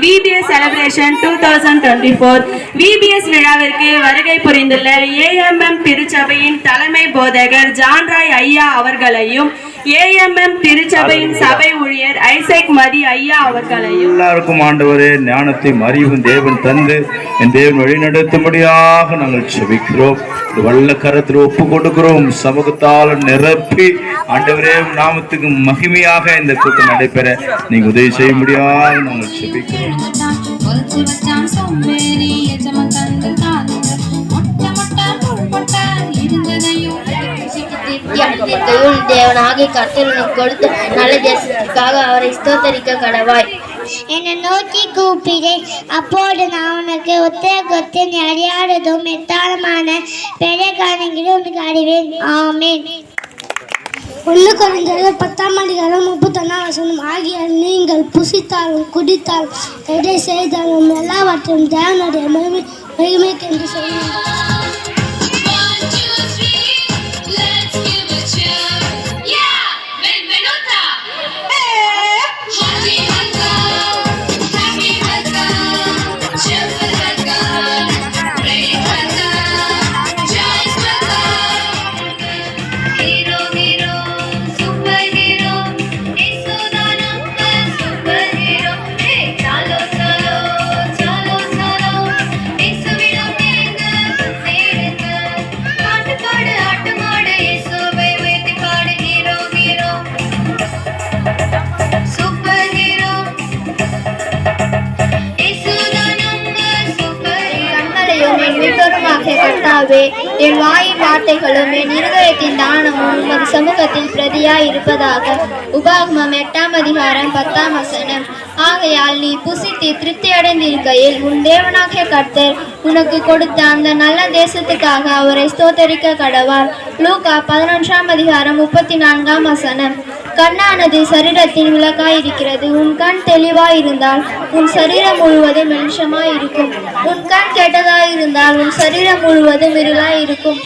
VBS celebration 2024 VBS விழாவிற்கு வருகை புரிந்துள்ள AMM திருச்சபையின் தலைமை போதகர் ஜான் ராய் ஐயா அவர்களையும் AMM திருச்சபையின் சபை ஊழியர் ஐசக் மதி ஐயா அவர்களையும் எல்லாருக்கும் ஆண்டவரே ஞானத்தை அறிவும் தேவன் தந்து என் தேவன் வழிநடத்தும்படியாக நாங்கள் செபிக்கிறோம். வல்ல கரத்தில் ஒப்பு கொடுக்கிறோம். சமூகத்தால் நிரப்பி ஆண்டவரே நாமத்துக்கு மகிமையாக இந்த கூட்டம் நடைபெற நீங்க உதவி செய்ய முடியாது நாங்கள் செபிக்கிறோம். தேவனாகிய கர்த்தர் உனக்கு கொடுத்த நல்ல தேசத்திற்காக அவரை ஸ்தோத்தரிக்க கடவாய். என்னை நோக்கி கூப்பிடு, அப்போது நான் உனக்கு ஒத்த நீ அறியாததும் எத்தாளமான பெரிய காரியங்களும் உனக்கு அறிவேன். ஆமேன். 1 கொரிந்தியர் 10:31 ஆகிய நீங்கள் புசித்தாலும் குடித்தாலும் எதை செய்தாலும் எல்லாவற்றையும் தேவனுடைய மகிமைக்கு என்று சொல்லுங்கள். என் வாயின் வார்த்தைகளும் என் இருதயத்தின் தானமும் உமது சமூகத்தில் பிரதியாய் இருப்பதாக. உபாகமம் 8:10. ஆகையால் நீ புசித்து திருப்தி அடைந்திருக்கையில் உன் தேவனாகிய கர்த்தர் உனக்கு கொடுத்த அந்த நல்ல தேசத்துக்காக அவரை ஸ்தோத்தரிக்க கடவார். லூக்கா 11:34. கண்ணானது சரீரத்தின் விளக்காய் இருக்கிறது. உன் கண் தெளிவாய் இருந்தால் உன் சரீரம் முழுவதும் வெளிச்சமாய் இருக்கும். உன் கண் கெட்டதாய் இருந்தால் உன் சரீரம் முழுவதும் இருளாய் இருக்கும்.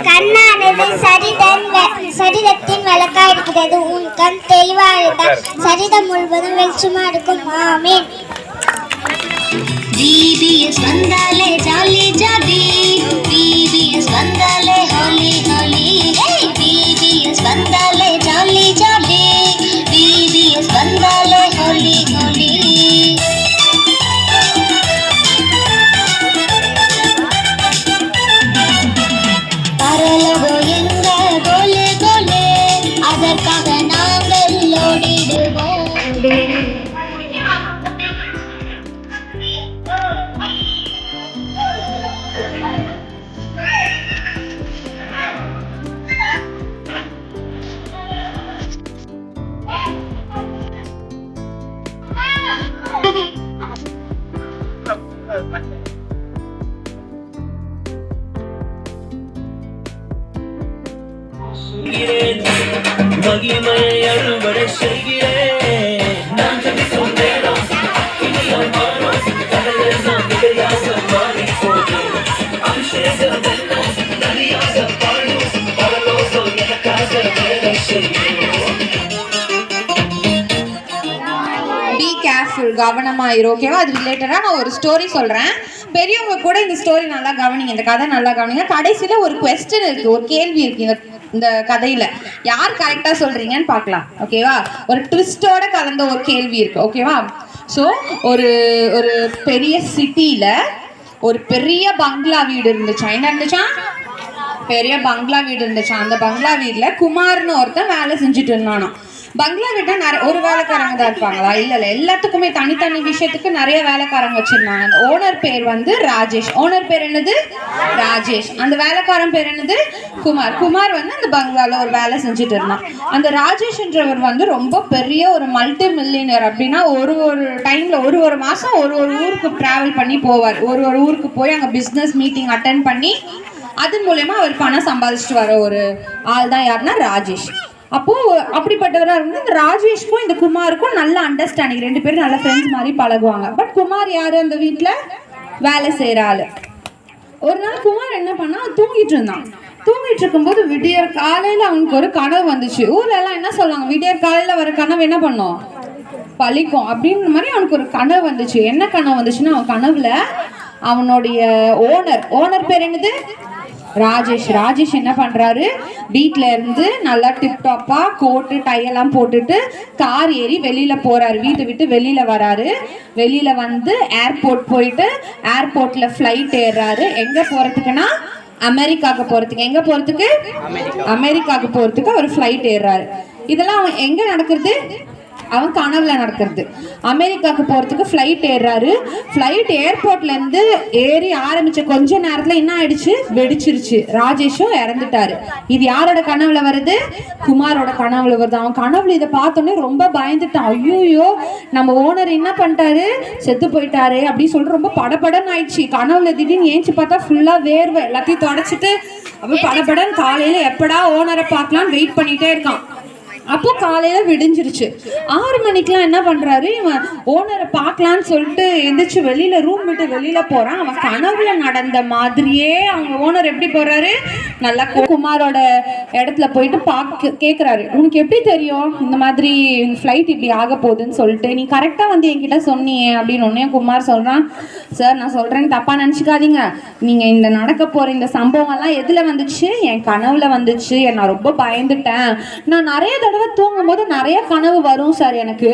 கண்ணானது சரீரத்தின் விளக்காய் இருக்கிறது. உன் கண் தெளிவா இருந்தால் சரீரம் முழுவதும் வெளிச்சமா இருக்கும். ஆமேன். VBS வந்தாலே ஜாலி ஜாலி, VBS வந்தாலே ஹோலி ஹோலி, VBS வந்தாலே ஜாலி ஜாலி, VBS வந்தாலே ஹோலி ஹோலி. பரலோகோ எங்க கோலே கோலே, அதற்காக நாங்கள் ஓடிடுவோம். மகிமை அறுவடை செய்கிறேன். நான் சொன்னேன் கடலில் நான் மாறி போகிறேன். அபிஷேகம் வெல்லும் நதியாக பாடும் பரலோகம் எனக்காக வேலை செய்யும். பி கேர்ஃபுல், கவனமாயிரும். ஓகேவா? அது ரிலேட்டடாக நான் ஒரு ஸ்டோரி சொல்கிறேன். பெரியவங்க கூட இந்த ஸ்டோரி நல்லா கவனிங்க, இந்த கதை நல்லா கவனிங்க. கடைசியில் ஒரு கொஸ்டின் இருக்குது, ஒரு கேள்வி இருக்குது இந்த கதையில். யார் கரெக்டாக சொல்கிறீங்கன்னு பார்க்கலாம். ஓகேவா? ஒரு ட்விஸ்டோட கலந்த ஒரு கேள்வி இருக்குது. ஓகேவா? ஸோ ஒரு ஒரு பெரிய சிட்டியில் ஒரு பெரிய பங்களா வீடு இருந்துச்சா. என்ன இருந்துச்சா? பெரிய பங்களா வீடு இருந்துச்சா. அந்த பங்களா வீட்டில் குமார்னு ஒருத்தன் வேலை செஞ்சுட்டு இருந்தானோ. பங்களா வீட்டை நிறைய ஒரு வேலைக்காரங்க தான் இருப்பாங்களா? இல்லை, எல்லாத்துக்குமே தனித்தனி விஷயத்துக்கு நிறைய வேலைக்காரங்க வச்சிருந்தாங்க. அந்த ஓனர் பேர் வந்து ராஜேஷ். ஓனர் பேர் என்னது? ராஜேஷ். அந்த வேலைக்காரன் பேர் என்னது? குமார். குமார் வந்து அந்த பங்களாவில் ஒரு வேலை செஞ்சுட்டு இருந்தான். அந்த ராஜேஷ்ன்றவர் வந்து ரொம்ப பெரிய ஒரு மல்டி மில்லியனர். அப்படின்னா ஒரு டைம்ல ஒரு மாசம் ஒரு ஊருக்கு டிராவல் பண்ணி போவார். ஒரு ஊருக்கு போய் அங்கே பிஸ்னஸ் மீட்டிங் அட்டென்ட் பண்ணி அதன் மூலயமா அவர் பணம் சம்பாதிச்சுட்டு வர ஒரு ஆள் தான் யாருன்னா ராஜேஷ். அப்போ அப்படிப்பட்டவராக இருந்து இந்த ராஜேஷ்க்கும் இந்த குமாருக்கும் நல்ல அண்டர்ஸ்டாண்டிங், ரெண்டு பேரும் நல்ல ஃப்ரெண்ட்ஸ் மாதிரி பழகுவாங்க. பட் குமார் யாரு? அந்த வீட்டில் வேலை செய்கிற ஆள். ஒரு நாள் குமார் என்ன பண்ணா, தூங்கிட்டு இருந்தான். தூங்கிட்டு இருக்கும்போது விடியற் காலையில் அவனுக்கு ஒரு கனவு வந்துச்சு. ஊர்ல எல்லாம் என்ன சொல்லுவாங்க, விடியற் காலையில் வர கனவு என்ன பண்ணும், பழிக்கும் அப்படின்ற மாதிரி அவனுக்கு ஒரு கனவு வந்துச்சு. என்ன கனவு வந்துச்சுன்னா, அவன் கனவுல அவனுடைய ஓனர் பேர் என்னது? ராஜேஷ். ராஜேஷ் என்ன பண்றாரு, வீட்ல இருந்து நல்லா டிப்டாப்பா கோட்டு டையெல்லாம் போட்டுட்டு கார் ஏறி வெளியில போறாரு. வீட்டை விட்டு வெளியில வராரு. வெளியில வந்து ஏர்போர்ட் போயிட்டு ஏர்போர்ட்ல ஃப்ளைட் ஏறாரு. எங்க போறதுக்குன்னா அமெரிக்காவுக்கு போறதுக்கு. எங்க போறதுக்கு? அமெரிக்காவுக்கு போறதுக்கு அவர் ஃப்ளைட் ஏறாரு. இதெல்லாம் அவன் எங்க நடக்குது? அவன் கனவுல நடக்கிறது. அமெரிக்காவுக்கு போறதுக்கு ஃப்ளைட் ஏறாரு. ஃப்ளைட் ஏர்போர்ட்ல இருந்து ஏறி ஆரம்பிச்ச கொஞ்ச நேரத்துல என்ன ஆயிடுச்சு, வெடிச்சிருச்சு. ராஜேஷும் இறந்துட்டாரு. இது யாரோட கனவுல வருது? குமாரோட கனவுல வருது. அவன் கனவுல இதை பார்த்தோன்னே ரொம்ப பயந்துட்டான். ஐயோயோ, நம்ம ஓனர் என்ன பண்ணிட்டாரு, செத்து போயிட்டாரு அப்படின்னு சொல்லிட்டு ரொம்ப படபடன்னு ஆயிடுச்சு. கனவுல திடீர்னு ஏஞ்சி பார்த்தா ஃபுல்லா வேர்வை, எல்லாத்தையும் தொடச்சிட்டு அப்ப படபடன்னு காலையில எப்படா ஓனரை பார்க்கலான்னு வெயிட் பண்ணிட்டே இருக்கான். அப்போ காலையில விடிஞ்சிருச்சு. 6 மணிக்கெல்லாம் என்ன பண்றாரு, இவன் ஓனரை பார்க்கலான்னு சொல்லிட்டு எந்திரிச்சு வெளியில ரூம் விட்டு வெளியில போறான். அவன் கனவுல நடந்த மாதிரியே அவங்க ஓனர் எப்படி போறாரு, நல்லா குமாரோட இடத்துல போயிட்டு கேட்குறாரு, உனக்கு எப்படி தெரியும் இந்த மாதிரி ஃப்ளைட் இப்படி ஆக போகுதுன்னு சொல்லிட்டு, நீ கரெக்டாக வந்து என்கிட்ட சொன்னியே அப்படின்னு. உடனே குமார் சொல்றான், சார் நான் சொல்றேன்னு தப்பா நினச்சிக்காதீங்க, நீங்க இந்த நடக்க போற இந்த சம்பவம்லாம் எதுல வந்துச்சு, என் கனவுல வந்துச்சு. நான் ரொம்ப பயந்துட்டேன். நான் நிறைய தடவை தூங்கும் போது நிறைய கனவு வரும் சார் எனக்கு.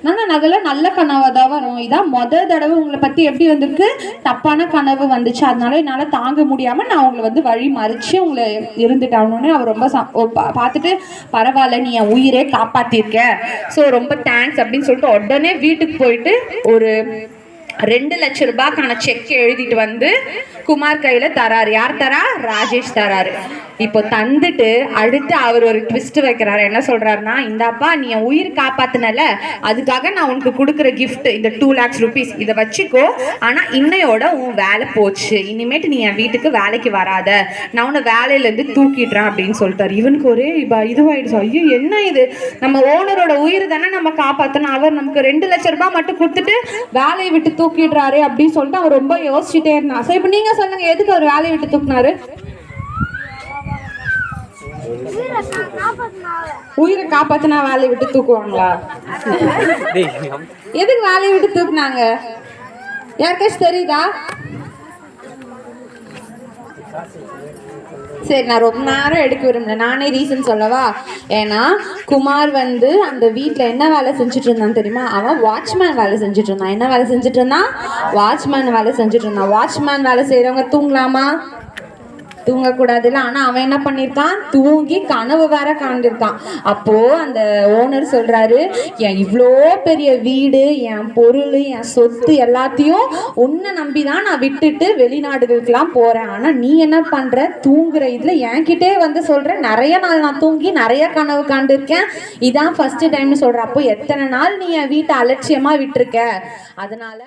நான் அதெல்லாம் நல்ல கனவா தான் வரும். இதான் முதல் தடவை உங்களை பத்தி எப்படி வந்திருக்கு, தப்பான கனவு வந்துச்சு. அதனால என்னால தாங்க முடியாம நான் உங்களை வந்து வழி மறிச்சு உங்களை இருந்துட்டானோன்னு அவர் ரொம்ப பார்த்துட்டு, பரவாயில்ல நீ என் உயிரே காப்பாத்திருக்க, ஸோ ரொம்ப தேங்க்ஸ் அப்படின்னு சொல்லிட்டு உடனே வீட்டுக்கு போயிட்டு ஒரு 2 லட்சம் ரூபாய்க்கான செக் எழுதிட்டு வந்து குமார் கையில தராரு. யார் தரா? ராஜேஷ் தராரு. இப்போ தந்துட்டு அடுத்து அவர் ஒரு ட்விஸ்ட் வைக்கிறாரு. என்ன சொல்றாருன்னா, இந்தாப்பா நீ என் உயிர் காப்பாத்தினல, அதுக்காக நான் உனக்கு கொடுக்குற கிஃப்ட் இந்த 2 lakhs rupees, இதை வச்சுக்கோ. ஆனா இன்னையோட உன் வேலை போச்சு, இனிமேட்டு நீ என் வீட்டுக்கு வேலைக்கு வராத, நான் உன்னை வேலையில இருந்து தூக்கிடுறேன் அப்படின்னு சொல்லிட்டாரு. இவனுக்கு ஒரே இதுவாயிடுச்சு. ஐயோ என்ன இது, நம்ம ஓனரோட உயிர் தானே நம்ம காப்பாற்றணும், அவர் நமக்கு 2 லட்சம் ரூபாய் மட்டும் கொடுத்துட்டு வேலையை விட்டு தூக்கிடுறாரு அப்படின்னு சொல்லிட்டு அவர் ரொம்ப யோசிச்சுட்டே இருந்தான். சரி இப்போ நீங்க சொல்லுங்க, எதுக்கு அவர் வேலையை விட்டு தூக்குனாரு? உயிரை காப்பாத்தினா வேலையை விட்டு தூக்குவாங்களா? எதுக்கு வேலையை விட்டு தூக்குனாங்க யாருக்காச்சும் தெரியுதா? சரி, நான் ரொம்ப நேரம் எடுக்க விரும்பல, நானே ரீசன் சொல்லவா? ஏன்னா குமார் வந்து அந்த வீட்டில் என்ன வேலை செஞ்சுட்டு இருந்தான் தெரியுமா? அவன் வாட்ச்மேன் வேலை செஞ்சுட்டு இருந்தான். என்ன வேலை செஞ்சுட்டு இருந்தான்? வாட்ச்மேன் வேலை செஞ்சுட்டு இருந்தான். வாட்ச்மேன் வேலை செய்கிறவங்க தூங்கலாமா? தூங்கக்கூடாதுல்ல. ஆனால் அவன் என்ன பண்ணியிருக்கான், தூங்கி கனவு வேற காண்டிருக்கான். அப்போது அந்த ஓனர் சொல்கிறாரு, என் இவ்வளோ பெரிய வீடு, என் பொருள், என் சொத்து எல்லாத்தையும் உன்னை நம்பி தான் நான் விட்டுட்டு வெளிநாடுகளுக்கெல்லாம் போகிறேன். ஆனால் நீ என்ன பண்ணுற, தூங்குற இதில் என்கிட்டே வந்து சொல்கிறேன், நிறைய நாள் நான் தூங்கி நிறைய கனவு காண்டிருக்கேன், இதான் ஃபஸ்ட்டு டைம்னு சொல்கிறேன். அப்போ எத்தனை நாள் நீ என் வீட்டை அலட்சியமாக விட்டுருக்க, அதனால